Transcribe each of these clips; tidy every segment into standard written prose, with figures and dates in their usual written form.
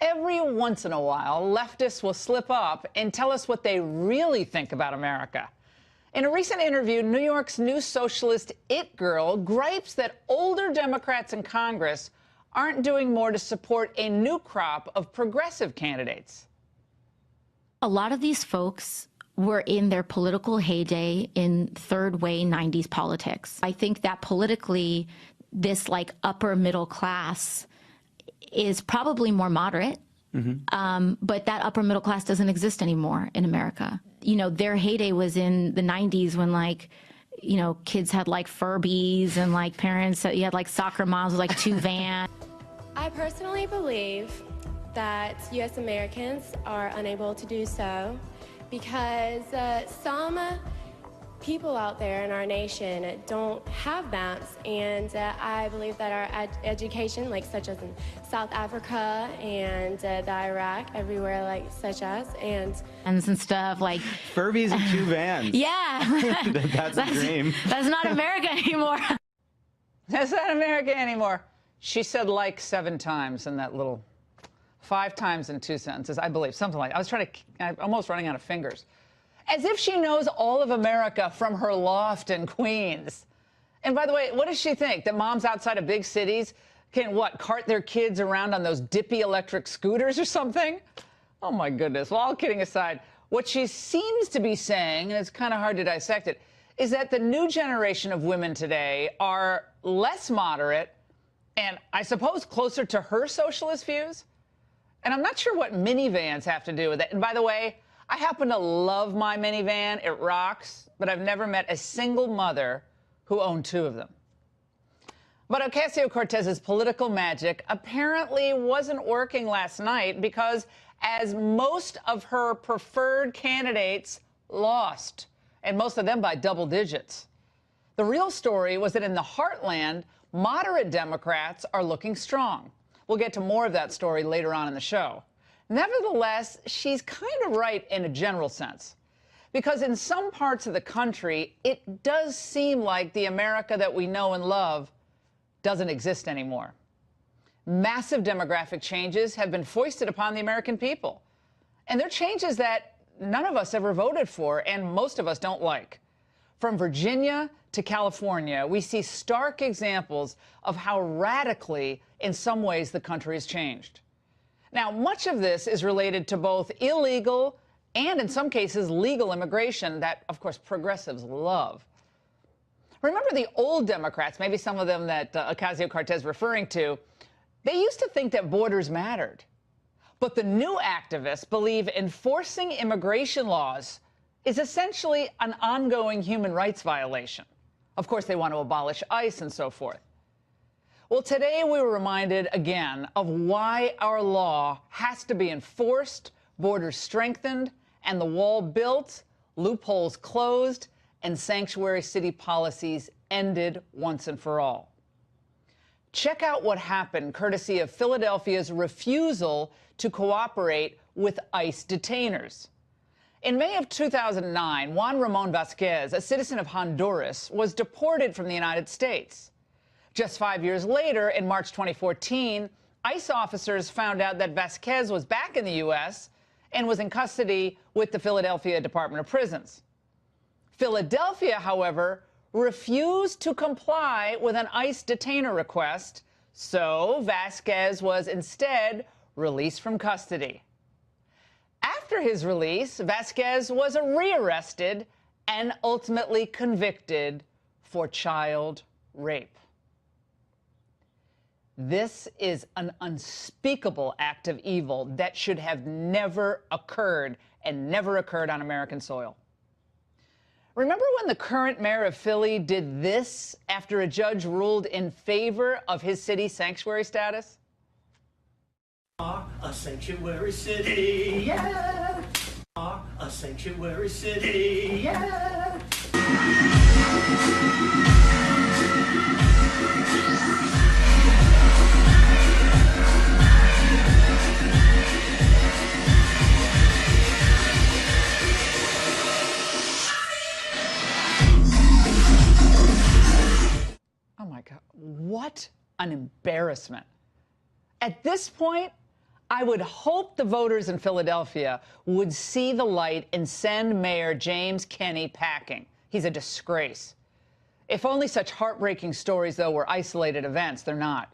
Every once in a while, leftists will slip up and tell us what they really think about America. In a recent interview, New York's new socialist it girl gripes that older Democrats in Congress aren't doing more to support a new crop of progressive candidates. A lot of these folks were in their political heyday in third way 90s politics. I think that politically, this like upper middle class is probably more moderate, but that upper middle class doesn't exist anymore in America. You know, their heyday was in the 90s when, like, you know, kids had like Furbies and like parents, you had like soccer moms with like 2 vans. I personally believe that U.S. Americans are unable to do so because some people out there in our nation don't have maps, and I believe that our education, like such as in South Africa and the Iraq, everywhere like such as, and stuff like Furbies and 2 vans. Yeah, that's a dream. That's not America anymore. That's not America anymore. She said like 7 times in that little 5 times in 2 sentences, I believe, something like that. I'm almost running out of fingers. As if she knows all of America from her loft in Queens. And by the way, what does she think? That moms outside of big cities can, what, cart their kids around on those dippy electric scooters or something? Oh, my goodness. Well, all kidding aside, what she seems to be saying, and it's kind of hard to dissect it, is that the new generation of women today are less moderate and, I suppose, closer to her socialist views. And I'm not sure what minivans have to do with it. And by the way, I happen to love my minivan. It rocks, but I've never met a single mother who owned 2 of them. But Ocasio-Cortez's political magic apparently wasn't working last night because, as most of her preferred candidates lost, and most of them by double digits. The real story was that in the heartland, moderate Democrats are looking strong. We'll get to more of that story later on in the show. Nevertheless, she's kind of right in a general sense, because in some parts of the country, it does seem like the America that we know and love doesn't exist anymore. Massive demographic changes have been foisted upon the American people, and they're changes that none of us ever voted for and most of us don't like. From Virginia to California, we see stark examples of how radically, in some ways, the country has changed. Now, much of this is related to both illegal and, in some cases, legal immigration that, of course, progressives love. Remember the old Democrats, maybe some of them that Ocasio-Cortez is referring to, they used to think that borders mattered. But the new activists believe enforcing immigration laws is essentially an ongoing human rights violation. Of course, they want to abolish ICE and so forth. Well, today we were reminded again of why our law has to be enforced, borders strengthened, and the wall built, loopholes closed, and sanctuary city policies ended once and for all. Check out what happened courtesy of Philadelphia's refusal to cooperate with ICE detainers. In May of 2009, Juan Ramon Vasquez, a citizen of Honduras, was deported from the United States. Just 5 years later, in March 2014, ICE officers found out that Vasquez was back in the U.S. and was in custody with the Philadelphia Department of Prisons. Philadelphia, however, refused to comply with an ICE detainer request, so Vasquez was instead released from custody. After his release, Vasquez was rearrested and ultimately convicted for child rape. This is an unspeakable act of evil that should have never occurred and never occurred on American soil. Remember when the current mayor of Philly did this after a judge ruled in favor of his city's sanctuary status? A sanctuary city, yeah. A sanctuary city, yeah. Oh my God, what an embarrassment. At this point, I would hope the voters in Philadelphia would see the light and send Mayor James Kenney packing. He's a disgrace. If only such heartbreaking stories, though, were isolated events. They're not.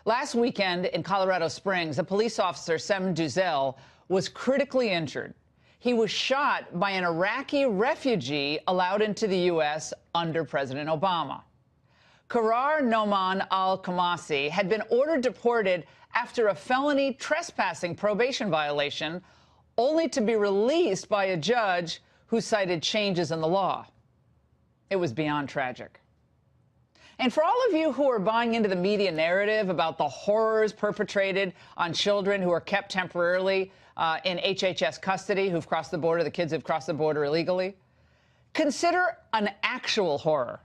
Last weekend in Colorado Springs, a police officer, Sem Duzel, was critically injured. He was shot by an Iraqi refugee allowed into the U.S. under President Obama. Karar Noman al-Khamasi had been ordered deported after a felony trespassing probation violation, only to be released by a judge who cited changes in the law. It was beyond tragic. And for all of you who are buying into the media narrative about the horrors perpetrated on children who are kept temporarily in HHS custody, who've crossed the border, the kids who've crossed the border illegally, consider an actual horror.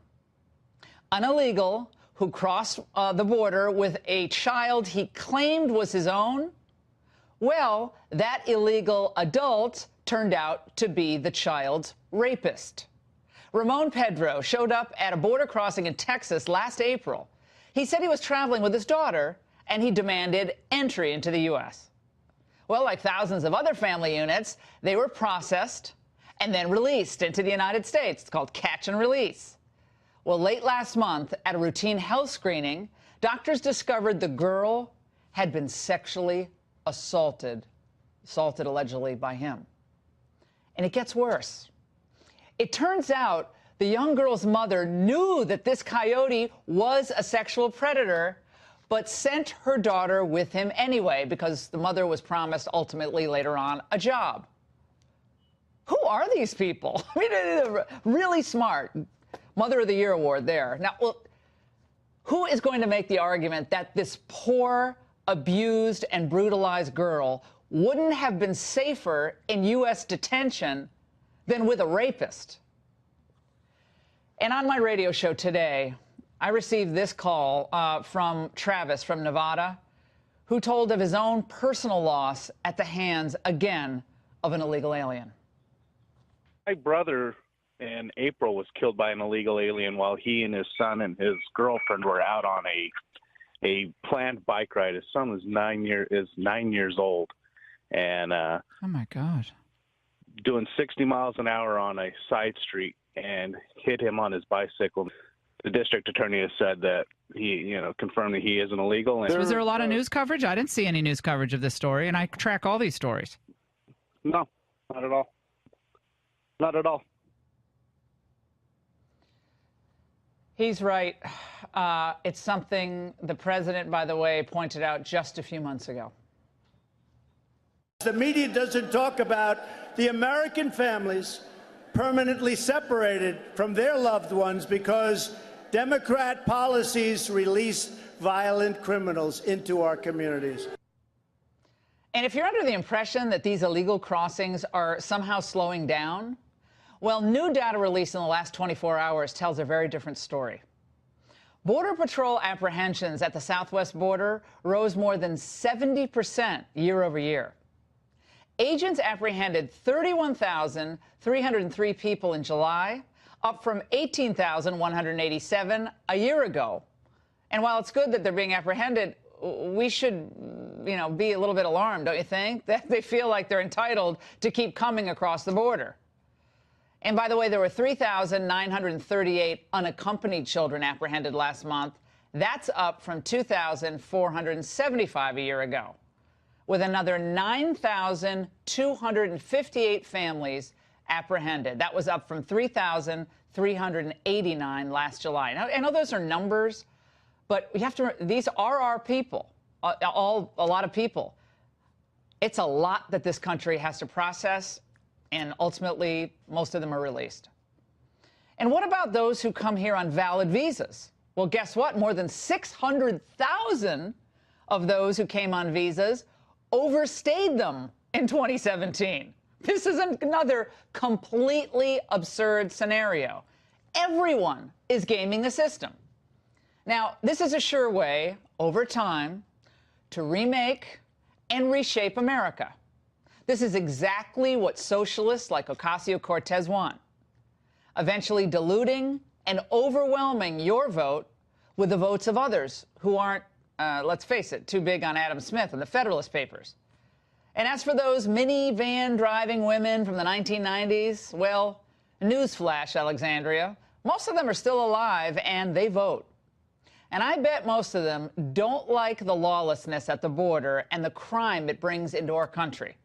An illegal who crossed the border with a child he claimed was his own. Well, that illegal adult turned out to be the child's rapist. Ramon Pedro showed up at a border crossing in Texas last April. He said he was traveling with his daughter, and he demanded entry into the U.S. Well, like thousands of other family units, they were processed and then released into the United States. It's called catch and release. Well, late last month, at a routine health screening, doctors discovered the girl had been sexually assaulted allegedly by him. And it gets worse. It turns out the young girl's mother knew that this coyote was a sexual predator, but sent her daughter with him anyway because the mother was promised ultimately later on a job. Who are these people? I mean, they're really smart. Mother of the Year award there. Now, well, who is going to make the argument that this poor, abused, and brutalized girl wouldn't have been safer in U.S. detention than with a rapist? And on my radio show today, I received this call from Travis from Nevada, who told of his own personal loss at the hands, again, of an illegal alien. My brother in April was killed by an illegal alien while he and his son and his girlfriend were out on a planned bike ride. His son was 9 years old, and oh my God, doing 60 miles an hour on a side street and hit him on his bicycle. The district attorney has said that he, confirmed that he is an illegal. And was there a lot of news coverage? I didn't see any news coverage of this story, and I track all these stories. No, not at all. Not at all. He's right. It's something the president, by the way, pointed out just a few months ago. The media doesn't talk about the American families permanently separated from their loved ones because Democrat policies release violent criminals into our communities. And if you're under the impression that these illegal crossings are somehow slowing down, well, new data released in the last 24 hours tells a very different story. Border Patrol apprehensions at the southwest border rose more than 70% year over year. Agents apprehended 31,303 people in July, up from 18,187 a year ago. And while it's good that they're being apprehended, we should, be a little bit alarmed, don't you think? That they feel like they're entitled to keep coming across the border. And by the way, there were 3,938 unaccompanied children apprehended last month. That's up from 2,475 a year ago, with another 9,258 families apprehended. That was up from 3,389 last July. Now, I know those are numbers, but we have to, these are our people, a lot of people. It's a lot that this country has to process, and ultimately, most of them are released. And what about those who come here on valid visas? Well, guess what? More than 600,000 of those who came on visas overstayed them in 2017. This is another completely absurd scenario. Everyone is gaming the system. Now, this is a sure way, over time, to remake and reshape America. This is exactly what socialists like Ocasio-Cortez want, eventually diluting and overwhelming your vote with the votes of others who aren't let's face it, too big on Adam Smith and the Federalist Papers. And as for those minivan driving women from the 1990s, well, newsflash, Alexandria, most of them are still alive and they vote. And I bet most of them don't like the lawlessness at the border and the crime it brings into our country.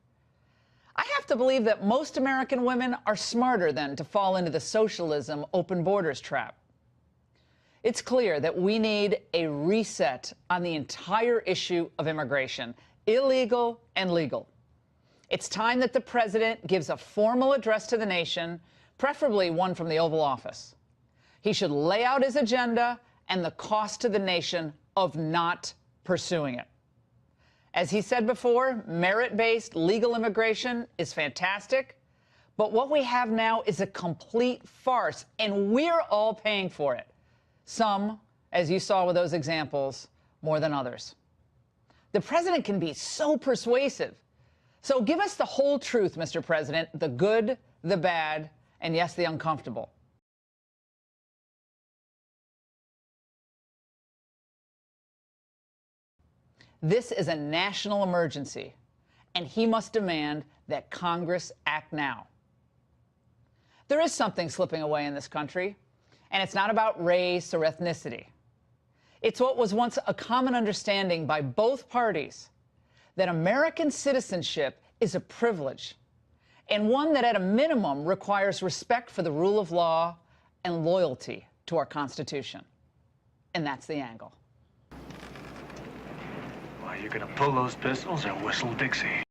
I have to believe that most American women are smarter than to fall into the socialism open borders trap. It's clear that we need a reset on the entire issue of immigration, illegal and legal. It's time that the president gives a formal address to the nation, preferably one from the Oval Office. He should lay out his agenda and the cost to the nation of not pursuing it. As he said before, merit-based legal immigration is fantastic, but what we have now is a complete farce, and we're all paying for it. Some, as you saw with those examples, more than others. The president can be so persuasive. So give us the whole truth, Mr. President, the good, the bad, and yes, the uncomfortable. This is a national emergency, and he must demand that Congress act now. There is something slipping away in this country, and it's not about race or ethnicity. It's what was once a common understanding by both parties, that American citizenship is a privilege, and one that at a minimum requires respect for the rule of law and loyalty to our Constitution. And that's the angle. Are you gonna pull those pistols or whistle Dixie?